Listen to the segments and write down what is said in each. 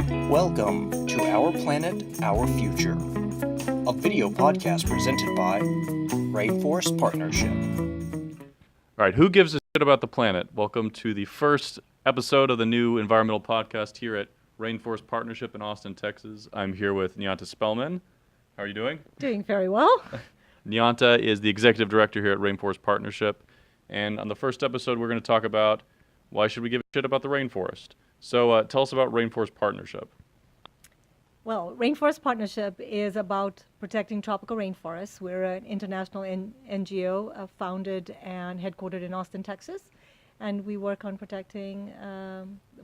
Welcome to Our Planet, Our Future, a video podcast presented by Rainforest Partnership. All right, who gives a shit about the planet? Welcome to the first episode of the new environmental podcast here at Rainforest Partnership in Austin, Texas. I'm here with Niyanta Spelman. How are you doing? Doing very well. Niyanta is the executive director here at Rainforest Partnership. And on the first episode, we're going to talk about why should we give a shit about the rainforest. So tell us about Rainforest Partnership. Well, Rainforest Partnership is about protecting tropical rainforests. We're an international NGO founded and headquartered in Austin, Texas. And we work on protecting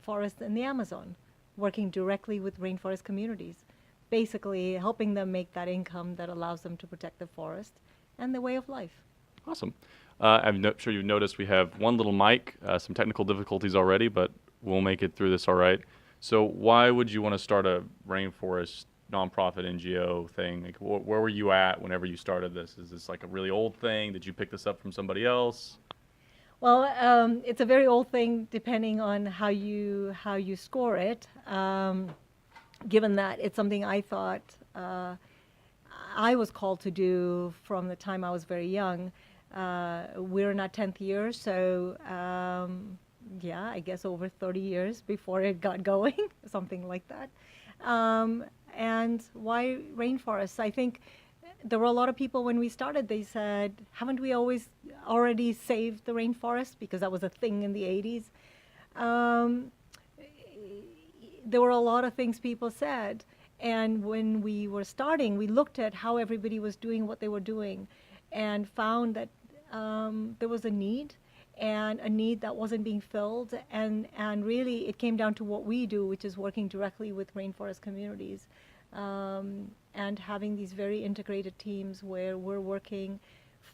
forests in the Amazon, working directly with rainforest communities, basically helping them make that income that allows them to protect the forest and the way of life. Awesome. I'm sure you've noticed we have one little mic, some technical difficulties already, but we'll make it through this all right. So why would you want to start a rainforest nonprofit NGO thing? Like, where were you at whenever you started this? Is this like a really old thing? Did you pick this up from somebody else? Well, it's a very old thing depending on how you score it. Given that it's something I thought I was called to do from the time I was very young. We're in our 10th year, so I guess over 30 years before it got going, something like that. And why rainforests? I think there were a lot of people when we started, they said, haven't we always already saved the rainforest? Because that was a thing in the 80s. There were a lot of things people said. And when we were starting, we looked at how everybody was doing what they were doing and found that there was a need, and a need that wasn't being filled. And really it came down to what we do, which is working directly with rainforest communities and having these very integrated teams where we're working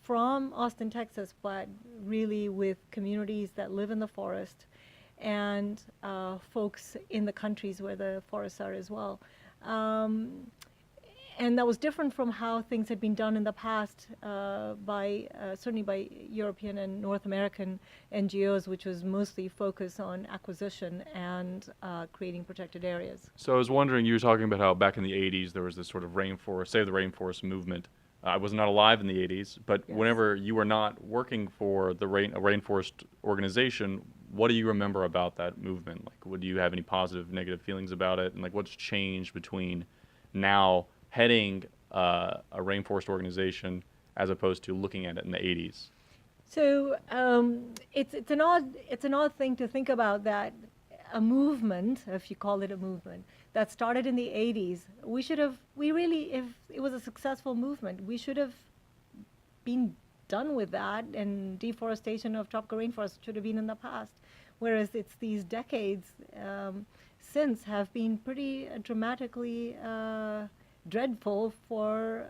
from Austin, Texas, but really with communities that live in the forest and folks in the countries where the forests are as well. And that was different from how things had been done in the past certainly by European and North American NGOs, which was mostly focused on acquisition and creating protected areas. So I was wondering, you were talking about how back in the 80s there was this sort of rainforest, save the rainforest movement. I was not alive in the 80s, but yes. Whenever you were not working for a rainforest organization, what do you remember about that movement? Like, do you have any positive, negative feelings about it? And like, what's changed between now heading a rainforest organization as opposed to looking at it in the 80s? So it's an odd thing to think about, that a movement, if you call it a movement, that started in the 80s. If it was a successful movement, we should have been done with that, and deforestation of tropical rainforests should have been in the past. Whereas it's these decades since have been pretty dramatically dreadful for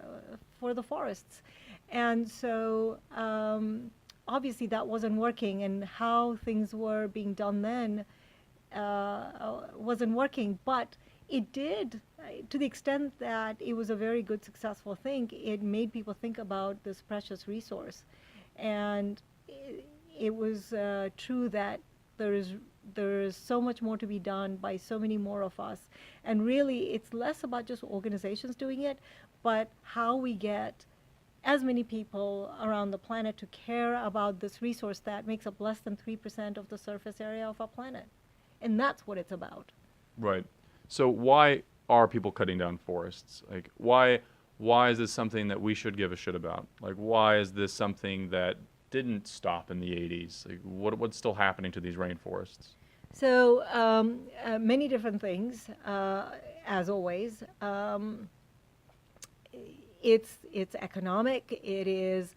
the forests. And so obviously that wasn't working, and how things were being done then wasn't working. But it did, to the extent that it was a very good, successful thing, it made people think about this precious resource. And it was true that there is so much more to be done by so many more of us. And really, it's less about just organizations doing it, but how we get as many people around the planet to care about this resource that makes up less than 3% of the surface area of our planet. And that's what it's about. Right. So why are people cutting down forests? Like, why is this something that we should give a shit about? Like, why is this something that didn't stop in the 80s? Like, what's still happening to these rainforests? So many different things, as always. It's economic. It is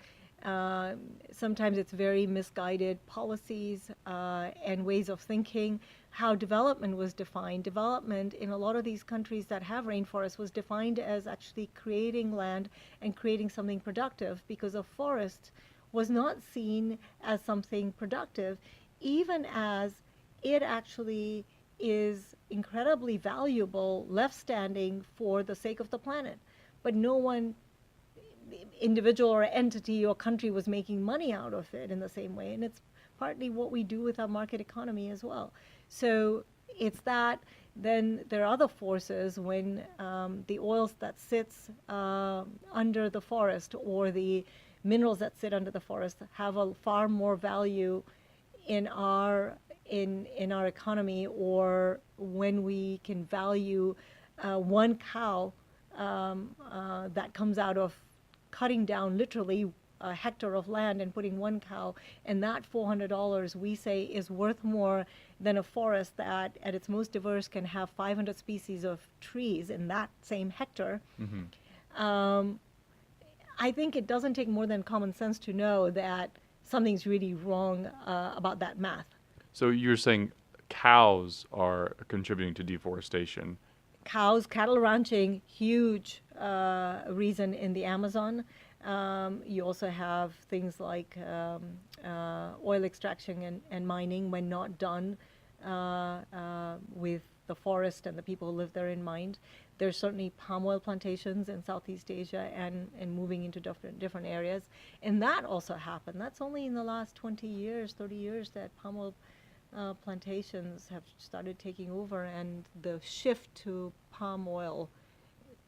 sometimes it's very misguided policies and ways of thinking. How development was defined. Development in a lot of these countries that have rainforests was defined as actually creating land and creating something productive, because a forest was not seen as something productive, even as it actually is incredibly valuable, left standing for the sake of the planet. But no one, individual or entity or country, was making money out of it in the same way. And it's partly what we do with our market economy as well. So it's that then there are other forces when the oils that sits under the forest or the minerals that sit under the forest have a far more value in our economy, or when we can value one cow that comes out of cutting down literally a hectare of land and putting one cow, and that $400 we say is worth more than a forest that at its most diverse can have 500 species of trees in that same hectare. I think it doesn't take more than common sense to know that something's really wrong about that math. So you're saying cows are contributing to deforestation. Cows, cattle ranching, huge reason in the Amazon. You also have things like oil extraction and mining, when not done with the forest and the people who live there in mind. There's certainly palm oil plantations in Southeast Asia and moving into different areas. And that also happened. That's only in the last 20 years, 30 years that palm oil plantations have started taking over, and the shift to palm oil,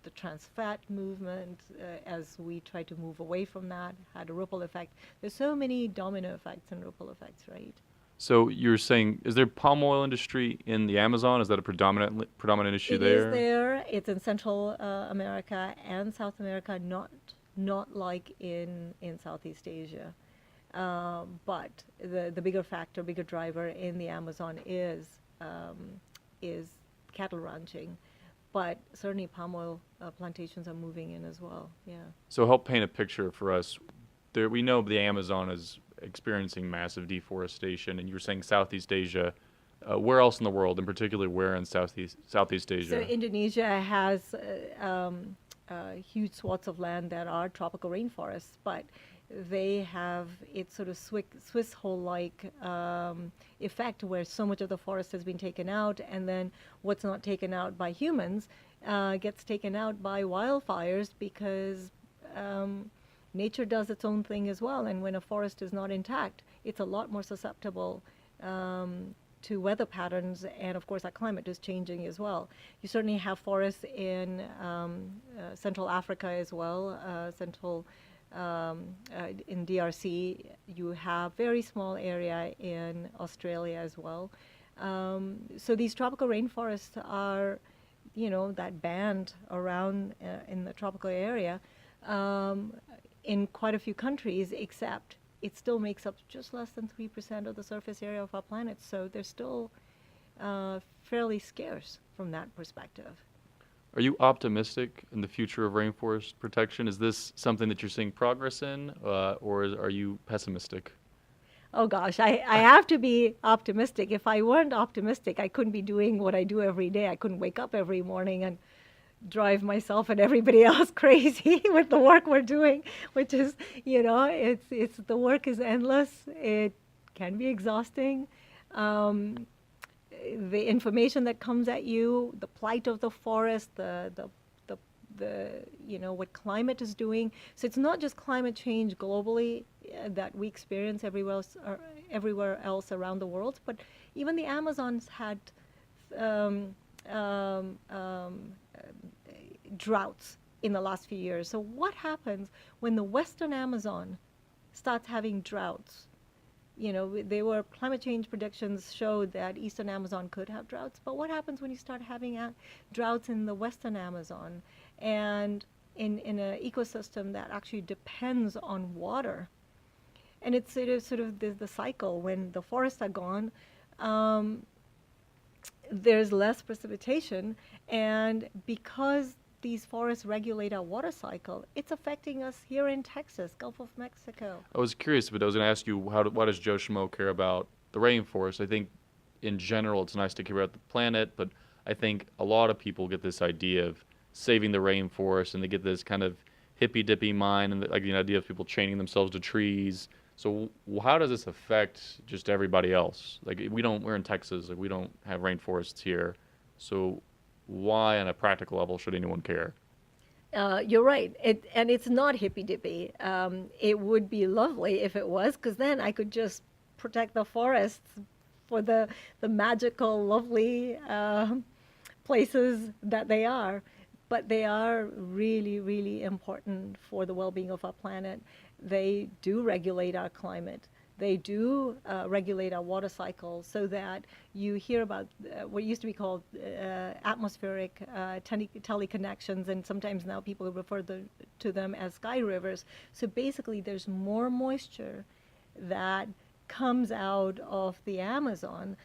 the trans fat movement, as we try to move away from that, had a ripple effect. There's so many domino effects and ripple effects, right? So you're saying, is there palm oil industry in the Amazon? Is that a predominant issue there? It is there. It's in Central America and South America, not like in Southeast Asia. But the bigger factor, bigger driver in the Amazon is cattle ranching. But certainly palm oil plantations are moving in as well, yeah. So help paint a picture for us. We know the Amazon is experiencing massive deforestation, and you were saying Southeast Asia. Where else in the world, in particular, where in Southeast Asia? So Indonesia has huge swaths of land that are tropical rainforests, but they have its sort of Swiss hole-like effect, where so much of the forest has been taken out, and then what's not taken out by humans gets taken out by wildfires, because nature does its own thing as well. And when a forest is not intact, it's a lot more susceptible to weather patterns, and of course our climate is changing as well. You certainly have forests in Central Africa as well, in DRC. You have very small area in Australia as well. So these tropical rainforests are, that band around in the tropical area in quite a few countries, except it still makes up just less than 3% of the surface area of our planet. So they're still fairly scarce from that perspective. Are you optimistic in the future of rainforest protection? Is this something that you're seeing progress in, or are you pessimistic? Oh gosh, I have to be optimistic. If I weren't optimistic, I couldn't be doing what I do every day. I couldn't wake up every morning and drive myself and everybody else crazy with the work we're doing, which is, it's the work is endless. It can be exhausting. The information that comes at you, the plight of the forest, the what climate is doing. So it's not just climate change globally that we experience everywhere else around the world, but even the Amazon's had droughts in the last few years. So what happens when the Western Amazon starts having droughts? There were climate change predictions showed that Eastern Amazon could have droughts, but what happens when you start having droughts in the Western Amazon and in an ecosystem that actually depends on water? And it's sort of the cycle. When the forests are gone, there's less precipitation, and because these forests regulate our water cycle, it's affecting us here in Texas, Gulf of Mexico. I was curious, but I was going to ask you, why does Joe Schmo care about the rainforest? I think in general it's nice to care about the planet, but I think a lot of people get this idea of saving the rainforest, and they get this kind of hippy-dippy mind, and the idea of people chaining themselves to trees. So how does this affect just everybody else? We're in Texas, we don't have rainforests here. So why, on a practical level, should anyone care? You're right. It's not hippy-dippy. It would be lovely if it was, because then I could just protect the forests for the magical, lovely places that they are, but they are really, really important for the well-being of our planet. They do regulate our climate. They do regulate our water cycle, so that you hear about what used to be called atmospheric teleconnections, and sometimes now people refer to them as sky rivers. So basically, there's more moisture that comes out of the Amazon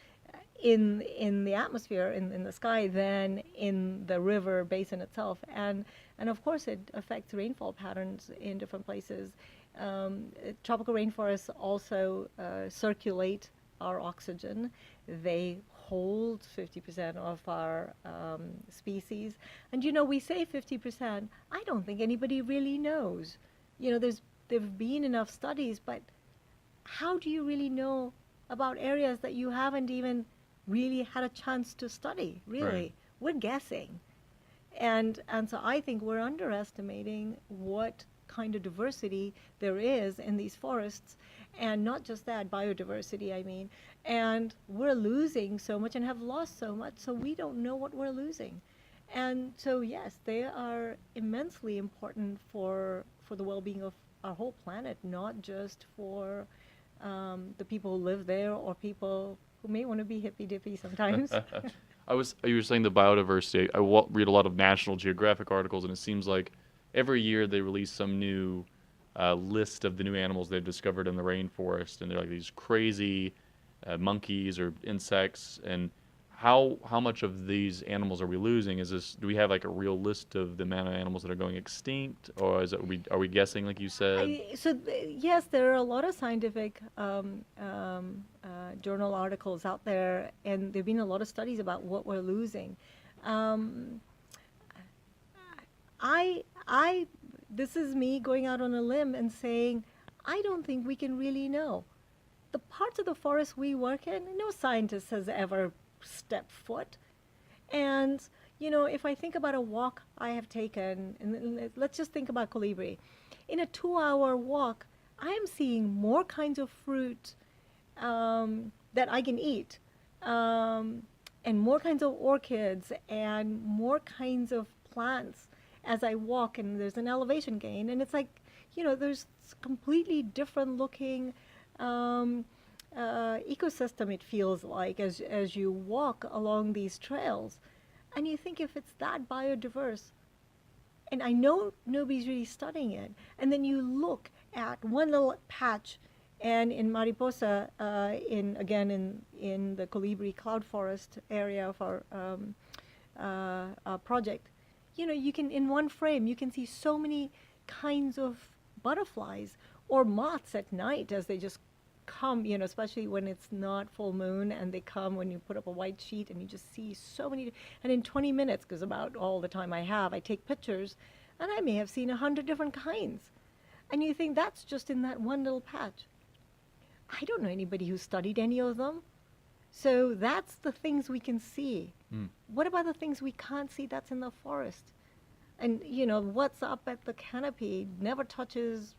in the atmosphere, in the sky, than in the river basin itself. And of course, it affects rainfall patterns in different places. Tropical rainforests also circulate our oxygen. They hold 50% of our species. And we say 50%. I don't think anybody really knows. There've been enough studies, but how do you really know about areas that you haven't even really had a chance to study? Really, Right. We're guessing. And so I think we're underestimating what kind of diversity there is in these forests, and not just that, biodiversity, I mean. And we're losing so much and have lost so much, so we don't know what we're losing. And so yes, they are immensely important for the well-being of our whole planet, not just for the people who live there, or people who may want to be hippy-dippy sometimes. You were saying the biodiversity. I read a lot of National Geographic articles, and it seems like every year they release some new list of the new animals they've discovered in the rainforest, and they're like these crazy monkeys or insects. And how much of these animals are we losing? Do we have like a real list of the amount of animals that are going extinct, or are we guessing, like you said? Yes, there are a lot of scientific journal articles out there, and there've been a lot of studies about what we're losing. This is me going out on a limb and saying, I don't think we can really know. The parts of the forest we work in, no scientist has ever stepped foot. And, if I think about a walk I have taken, and let's just think about Colibri. In a 2-hour walk, I am seeing more kinds of fruit that I can eat, and more kinds of orchids, and more kinds of plants as I walk, and there's an elevation gain, and it's like, there's completely different looking ecosystem, it feels like, as you walk along these trails. And you think, if it's that biodiverse, and I know nobody's really studying it, and then you look at one little patch, and in Mariposa, in the Colibri Cloud Forest area of our project, you can, in one frame, you can see so many kinds of butterflies or moths at night as they just come, especially when it's not full moon, and they come when you put up a white sheet, and you just see so many. And in 20 minutes, because about all the time I have, I take pictures, and I may have seen 100 different kinds. And you think, that's just in that one little patch. I don't know anybody who studied any of them. So that's the things we can see. What about the things we can't see that's in the forest? And, what's up at the canopy never touches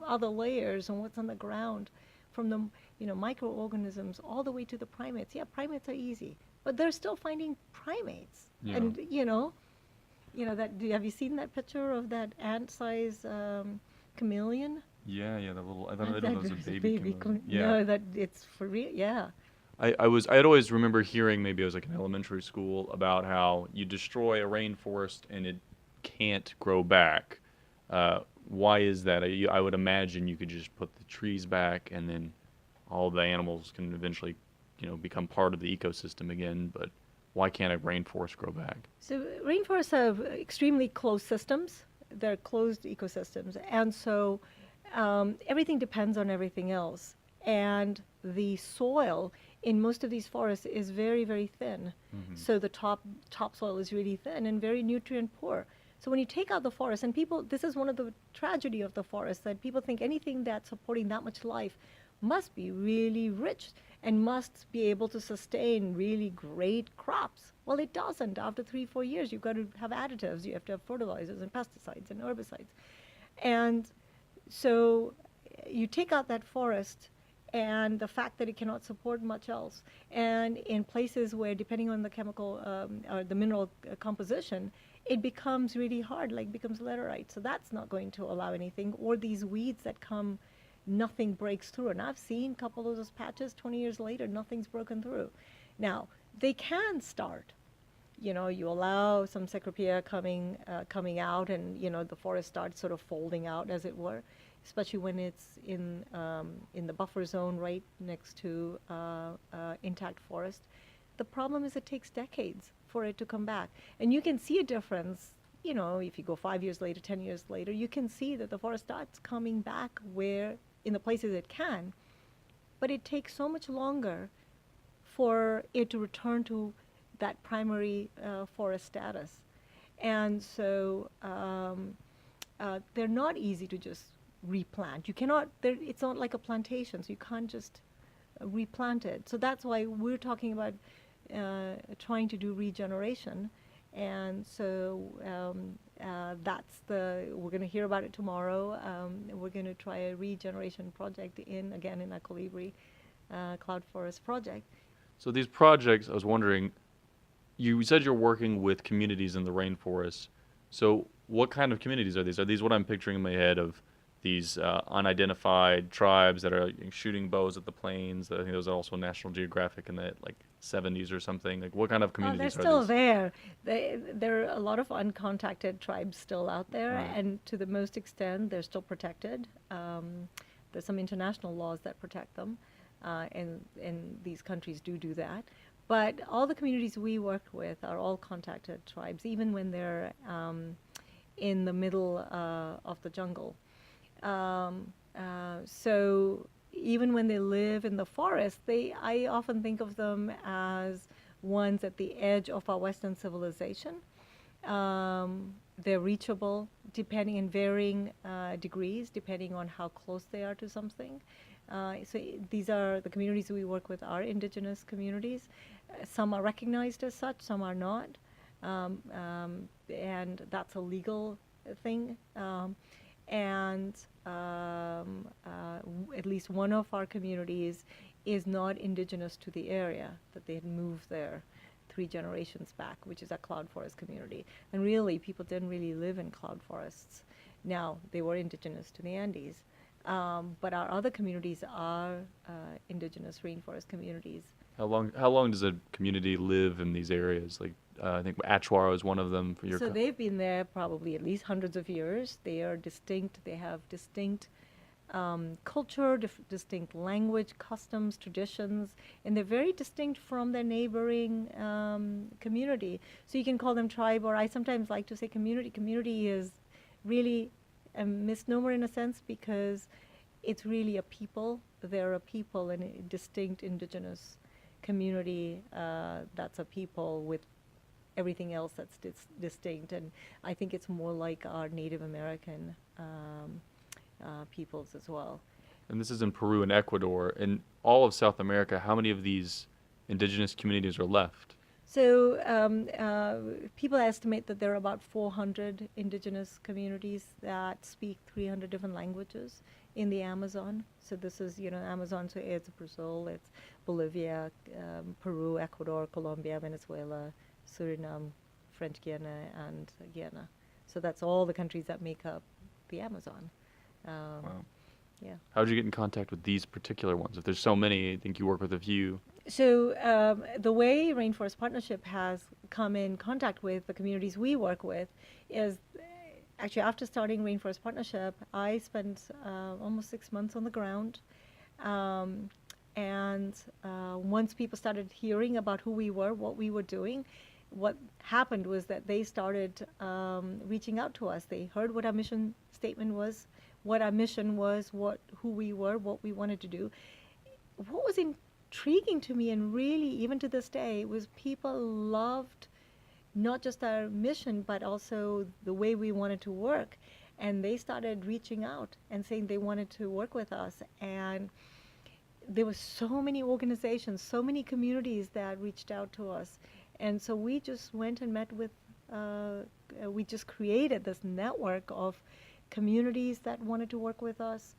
other layers, and what's on the ground, from the, microorganisms all the way to the primates. Yeah, primates are easy, but they're still finding primates. Yeah. And, have you seen that picture of that ant-sized chameleon? Yeah, the little. I don't know if it was a baby chameleon. No, that it's for real. Yeah. I'd always remember hearing, maybe I was like in elementary school, about how you destroy a rainforest and it can't grow back. Why is that? I would imagine you could just put the trees back, and then all the animals can eventually, become part of the ecosystem again. But why can't a rainforest grow back? So rainforests have extremely closed systems. They're closed ecosystems, and so everything depends on everything else. And the soil in most of these forests is very, very thin. Mm-hmm. So the topsoil is really thin and very nutrient poor. So when you take out the forest, and this is one of the tragedy of the forest, that people think anything that's supporting that much life must be really rich and must be able to sustain really great crops. Well, it doesn't. After 3-4 years, you've got to have additives. You have to have fertilizers and pesticides and herbicides. And so you take out that forest, and the fact that it cannot support much else. And in places where, depending on the chemical or the mineral composition, it becomes really hard, like becomes laterite. So that's not going to allow anything. Or these weeds that come, nothing breaks through. And I've seen a couple of those patches 20 years later, nothing's broken through. Now, they can start. You allow some Cecropia coming out, and the forest starts sort of folding out, as it were, especially when it's in the buffer zone right next to intact forest. The problem is it takes decades for it to come back, and you can see a difference. If you go 5 years later, 10 years later, you can see that the forest starts coming back where in the places it can, but it takes so much longer for it to return to that primary forest status. And so they're not easy to just replant. You cannot, it's not like a plantation, so you can't just replant it. So that's why we're talking about trying to do regeneration. And so we're going to hear about it tomorrow. We're going to try a regeneration project in our Colibri Cloud Forest project. So these projects, I was wondering, you said you're working with communities in the rainforest. So what kind of communities are these? Are these what I'm picturing in my head of these unidentified tribes that are shooting bows at the plains? I think there was also National Geographic in the 70s or something. Like, what kind of communities they're are still there. There are a lot of uncontacted tribes still out there, Right. and to the most extent, they're still protected. There's some international laws that protect them, and these countries do that. But all the communities we work with are all contacted tribes, even when they're in the middle of the jungle. So even when they live in the forest, I often think of them as ones at the edge of our Western civilization. They're reachable depending in varying degrees, depending on how close they are to something. So these are the communities we work with are indigenous communities. Some are recognized as such, some are not, and that's a legal thing. And at least one of our communities is not indigenous to the area, that they had moved there 3 generations back, which is a cloud forest community. And really, people didn't really live in cloud forests. Now, they were indigenous to the Andes. But our other communities are indigenous rainforest communities. How long does a community live in these areas? Like, I think Achwara is one of them. For your So they've been there probably at least hundreds of years. They are distinct. They have distinct culture, distinct language, customs, traditions, and they're very distinct from their neighboring community. So you can call them tribe, or I sometimes like to say community. Community is really a misnomer in a sense, because it's really a people. They're a people in a distinct indigenous community that's a people with everything else that's distinct. And I think it's more like our Native American peoples as well. And this is in Peru and Ecuador. In all of South America, how many of these indigenous communities are left? So people estimate that there are about 400 indigenous communities that speak 300 different languages in the Amazon. So this is, Amazon, so it's Brazil, it's Bolivia, Peru, Ecuador, Colombia, Venezuela, Suriname, French Guiana, and Guyana. So that's all the countries that make up the Amazon. Wow. Yeah. How did you get in contact with these particular ones? If there's so many, I think you work with a few. So the way Rainforest Partnership has come in contact with the communities we work with is actually after starting Rainforest Partnership, I spent almost 6 months on the ground. And once people started hearing about who we were, what we were doing, what happened was that they started reaching out to us. They heard what our mission statement was, what our mission was, who we were, what we wanted to do. What was intriguing to me, and really even to this day, was people loved not just our mission, but also the way we wanted to work. And they started reaching out and saying they wanted to work with us. And there were so many organizations, so many communities that reached out to us. And so we just went and met with, we just created this network of communities that wanted to work with us,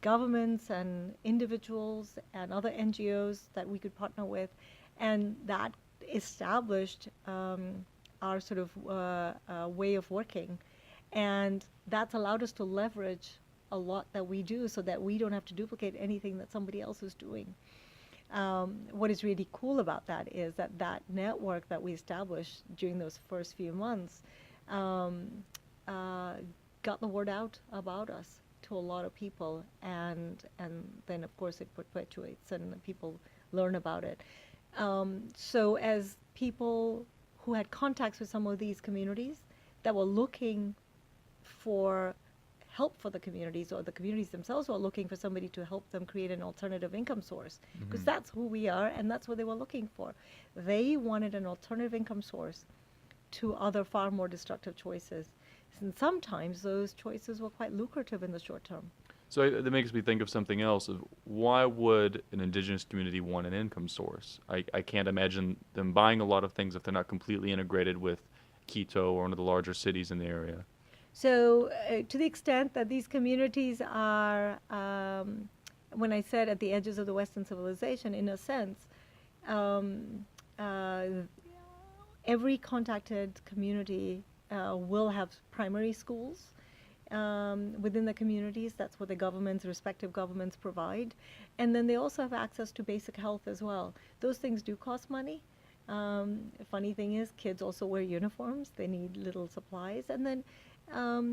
governments and individuals and other NGOs that we could partner with, and that established our sort of way of working, and that's allowed us to leverage a lot that we do so that we don't have to duplicate anything that somebody else is doing. What is really cool about that is that network that we established during those first few months got the word out about us to a lot of people, and then of course it perpetuates and people learn about it. So as people who had contacts with some of these communities that were looking for help for the communities, or the communities themselves were looking for somebody to help them create an alternative income source, because that's who we are and that's what they were looking for. They wanted an alternative income source to other far more destructive choices. And sometimes those choices were quite lucrative in the short term. So that makes me think of something else. Of why would an indigenous community want an income source? I can't imagine them buying a lot of things if they're not completely integrated with Quito or one of the larger cities in the area. So to the extent that these communities are, when I said at the edges of the Western civilization, in a sense, every contacted community will have primary schools within the communities. That's what the governments, respective governments, provide. And then they also have access to basic health as well. Those things do cost money. Funny thing is, kids also wear uniforms. They need little supplies. And then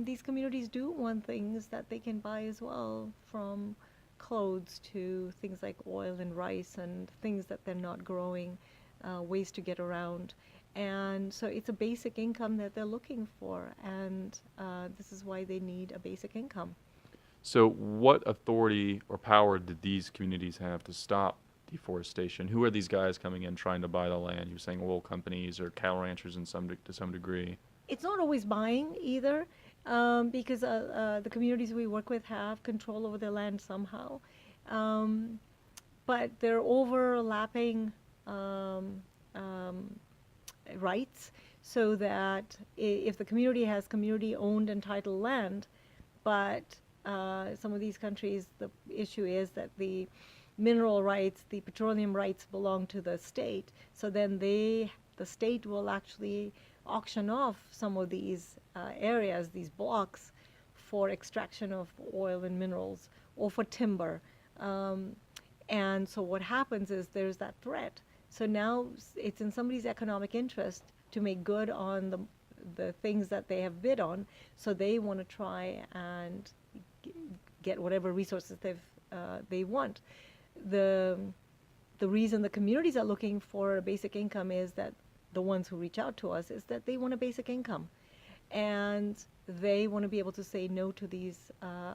these communities do want things that they can buy as well, from clothes to things like oil and rice and things that they're not growing, ways to get around. And so it's a basic income that they're looking for, and this is why they need a basic income. So what authority or power did these communities have to stop deforestation? Who are these guys coming in trying to buy the land? You're saying oil companies or cattle ranchers to some degree. It's not always buying either, because the communities we work with have control over their land somehow. But they're overlapping rights, so that if the community has community-owned and titled land, but some of these countries, the issue is that the mineral rights, the petroleum rights belong to the state, so then the state will actually auction off some of these areas, these blocks, for extraction of oil and minerals or for timber. And so what happens is there's that threat. So now it's in somebody's economic interest to make good on the things that they have bid on, so they want to try and get whatever resources they want. The reason the communities are looking for a basic income is that the ones who reach out to us is that they want a basic income, and they want to be able to say no to these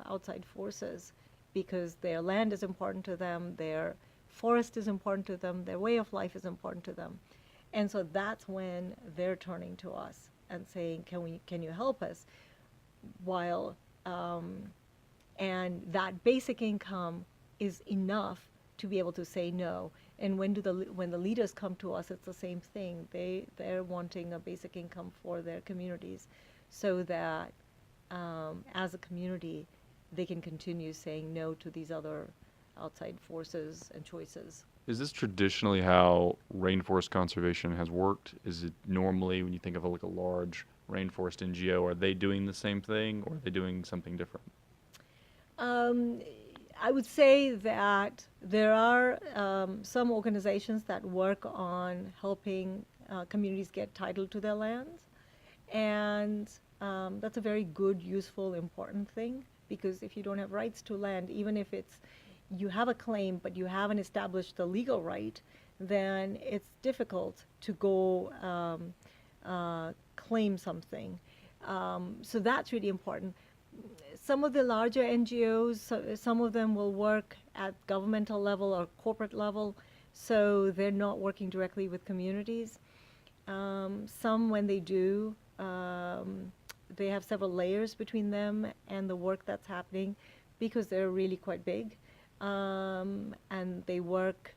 outside forces, because their land is important to them, their forest is important to them, their way of life is important to them. And so that's when they're turning to us and saying, can you help us? While and that basic income is enough to be able to say no. And when the leaders come to us, it's the same thing. They're wanting a basic income for their communities, so that as a community they can continue saying no to these other outside forces and choices. Is this traditionally how rainforest conservation has worked? Is it normally, when you think of like a large rainforest NGO, are they doing the same thing, or are they doing something different? I would say that there are some organizations that work on helping communities get title to their lands, and that's a very good, useful, important thing, because if you don't have rights to land, even if you have a claim but you haven't established the legal right, then it's difficult to go claim something. So that's really important. Some of the larger NGOs, some of them will work at governmental level or corporate level, so they're not working directly with communities. Some, when they do, they have several layers between them and the work that's happening, because they're really quite big. And they work,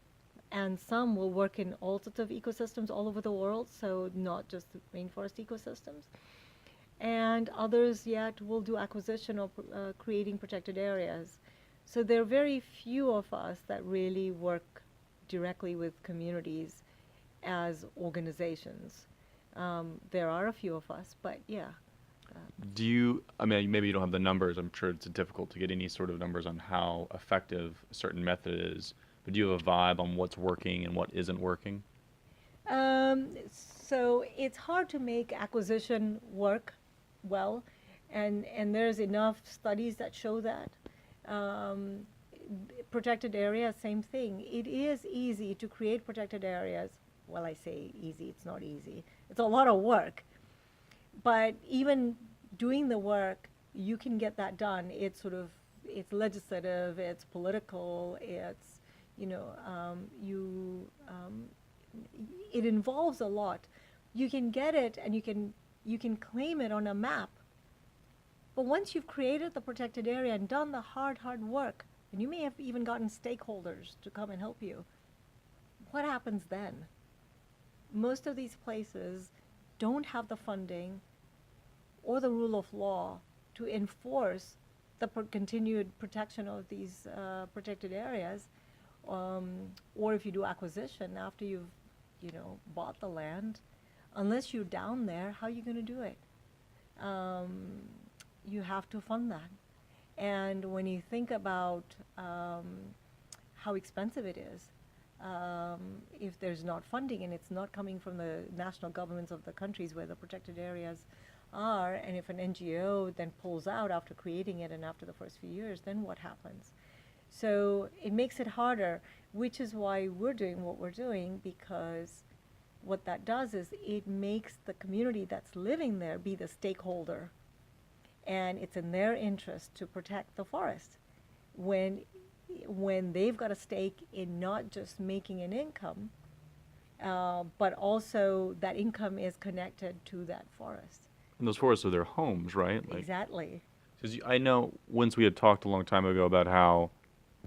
and some will work in all sorts of ecosystems all over the world, so not just the rainforest ecosystems. and others yet will do acquisition or creating protected areas. So there are very few of us that really work directly with communities as organizations. There are a few of us, but yeah. Do you, I mean, maybe you don't have the numbers. I'm sure it's difficult to get any sort of numbers on how effective a certain method is, but do you have a vibe on what's working and what isn't working? So it's hard to make acquisition work well, and there's enough studies that show that. Um, Protected areas, same thing. It is easy to create protected areas. Well, I say easy, it's not easy. It's a lot of work. But even doing the work, you can get that done. It's sort of, it's legislative, it's political, it's, it involves a lot. You can get it and you can claim it on a map. But once you've created the protected area and done the hard work, and you may have even gotten stakeholders to come and help you, what happens then? Most of these places don't have the funding or the rule of law to enforce the continued protection of these protected areas. Or if you do acquisition after you've, bought the land, unless you're down there, how are you going to do it? You have to fund that. And when you think about how expensive it is, if there's not funding and it's not coming from the national governments of the countries where the protected areas are, and if an NGO then pulls out after creating it and after the first few years, then what happens? So it makes it harder, which is why we're doing what we're doing, because what that does is it makes the community that's living there be the stakeholder. And it's in their interest to protect the forest when they've got a stake in not just making an income, but also that income is connected to that forest. And those forests are their homes, right? Like, Exactly. because I know once we had talked a long time ago about how,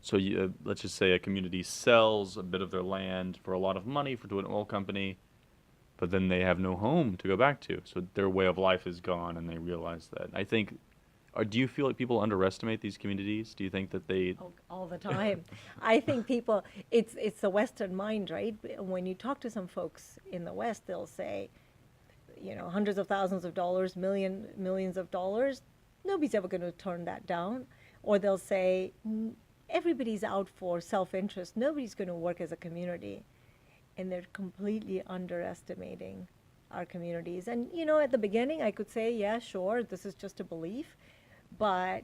so let's just say a community sells a bit of their land for a lot of money to an oil company, but then they have no home to go back to. So their way of life is gone, and they realize that. I think, do you feel like people underestimate these communities? Do you think that they... All the time. I think people, it's the Western mind, right? When you talk to some folks in the West, they'll say, hundreds of thousands of dollars, millions of dollars, nobody's ever going to turn that down. Or they'll say, everybody's out for self-interest, nobody's going to work as a community. And they're completely underestimating our communities. And, at the beginning I could say, yeah, sure, this is just a belief, but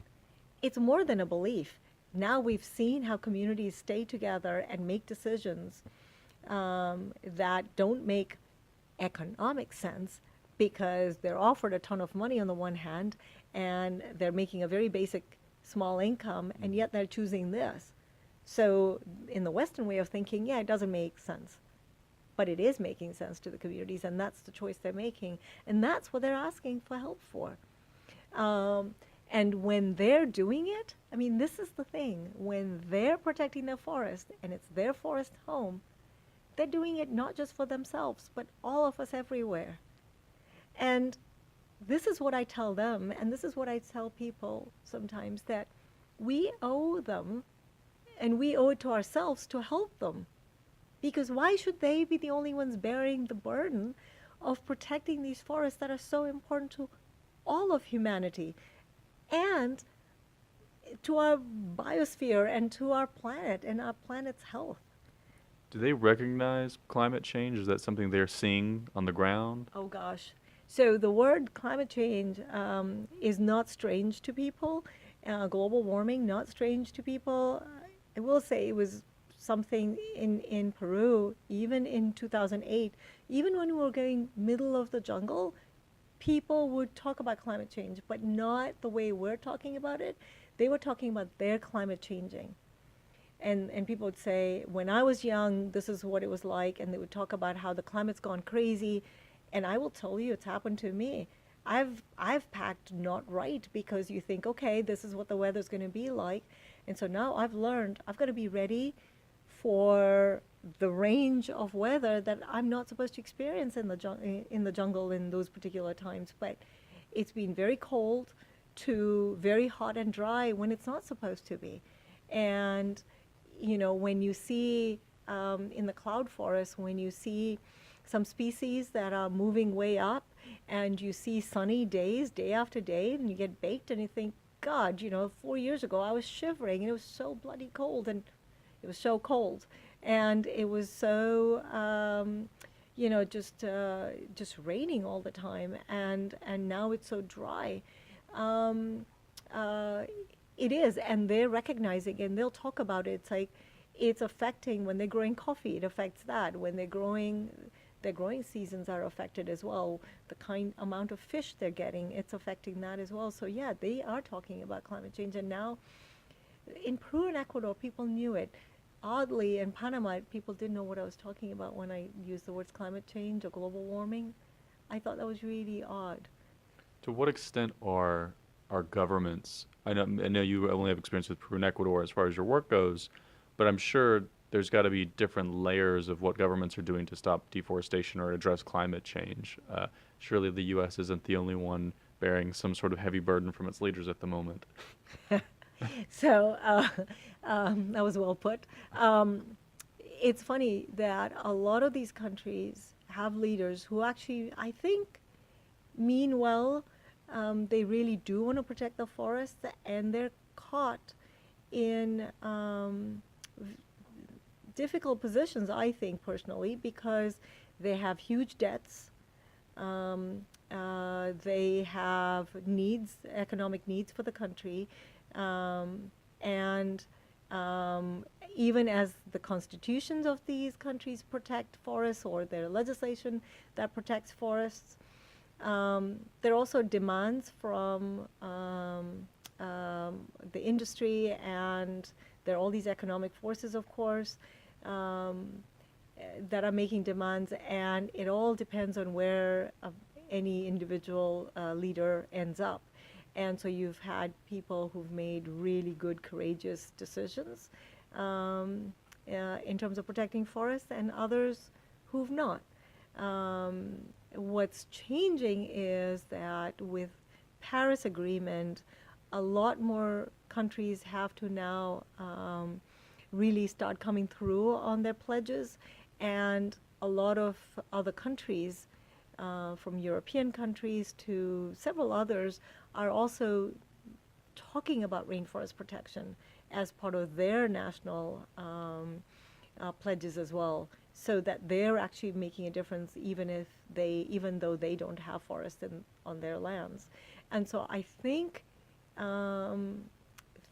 it's more than a belief. Now we've seen how communities stay together and make decisions that don't make economic sense because they're offered a ton of money on the one hand and they're making a very basic small income, and yet they're choosing this. So in the Western way of thinking, yeah, it doesn't make sense. But it is making sense to the communities, and that's the choice they're making. And that's what they're asking for help for. And when they're doing it, I mean, this is the thing. When they're protecting their forest, and it's their forest home, they're doing it not just for themselves, but all of us everywhere. And this is what I tell them, and this is what I tell people sometimes, that we owe them, and we owe it to ourselves to help them. Because why should they be the only ones bearing the burden of protecting these forests that are so important to all of humanity and to our biosphere and to our planet and our planet's health? Do they recognize climate change? Is that something they're seeing on the ground? Oh, gosh. So the word climate change is not strange to people. Global warming, not strange to people. I will say it was something in Peru, even in 2008, even when we were going middle of the jungle, people would talk about climate change, but not the way we're talking about it. They were talking about their climate changing. And people would say, when I was young, this is what it was like, and they would talk about how the climate's gone crazy. And I will tell you, it's happened to me. I've packed not right because you think, okay, this is what the weather's going to be like. And so now I've learned I've got to be ready for the range of weather that I'm not supposed to experience in the jungle in those particular times. But it's been very cold to very hot and dry when it's not supposed to be. And, when you see in the cloud forest, when you see some species that are moving way up and you see sunny days, day after day, and you get baked and you think, God, 4 years ago I was shivering and it was so bloody cold, and it was so cold. And it was so, just raining all the time, and now it's so dry. Um, it is, and they're recognizing, and they'll talk about it. It's like it's affecting when they're growing coffee. It affects that when they're growing. Their growing seasons are affected as well. The amount of fish they're getting, it's affecting that as well. So yeah, they are talking about climate change, and now in Peru and Ecuador, people knew it. Oddly, in Panama, people didn't know what I was talking about when I used the words climate change or global warming. I thought that was really odd. To what extent are our governments, I know you only have experience with Peru and Ecuador as far as your work goes, but I'm sure there's got to be different layers of what governments are doing to stop deforestation or address climate change. Surely the U.S. isn't the only one bearing some sort of heavy burden from its leaders at the moment. So that was well put. It's funny that a lot of these countries have leaders who actually, I think, mean well. They really do want to protect the forests, and they're caught in difficult positions, I think, personally, because they have huge debts. They have needs, economic needs for the country. And even as the constitutions of these countries protect forests, or their legislation that protects forests, there are also demands from the industry, and there are all these economic forces, of course, that are making demands, and it all depends on where any individual leader ends up. And so you've had people who've made really good, courageous decisions in terms of protecting forests, and others who've not. What's changing is that with Paris Agreement, a lot more countries have to now really start coming through on their pledges, and a lot of other countries, from European countries to several others, are also talking about rainforest protection as part of their national pledges as well, so that they're actually making a difference, even though they don't have forests on their lands. And so I think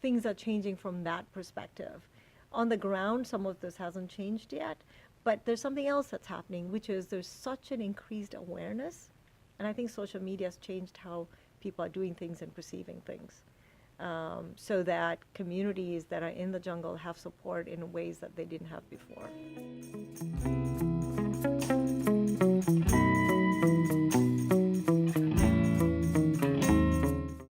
things are changing from that perspective. On the ground, some of this hasn't changed yet, but there's something else that's happening, which is there's such an increased awareness, and I think social media has changed how people are doing things and perceiving things, so that communities that are in the jungle have support in ways that they didn't have before.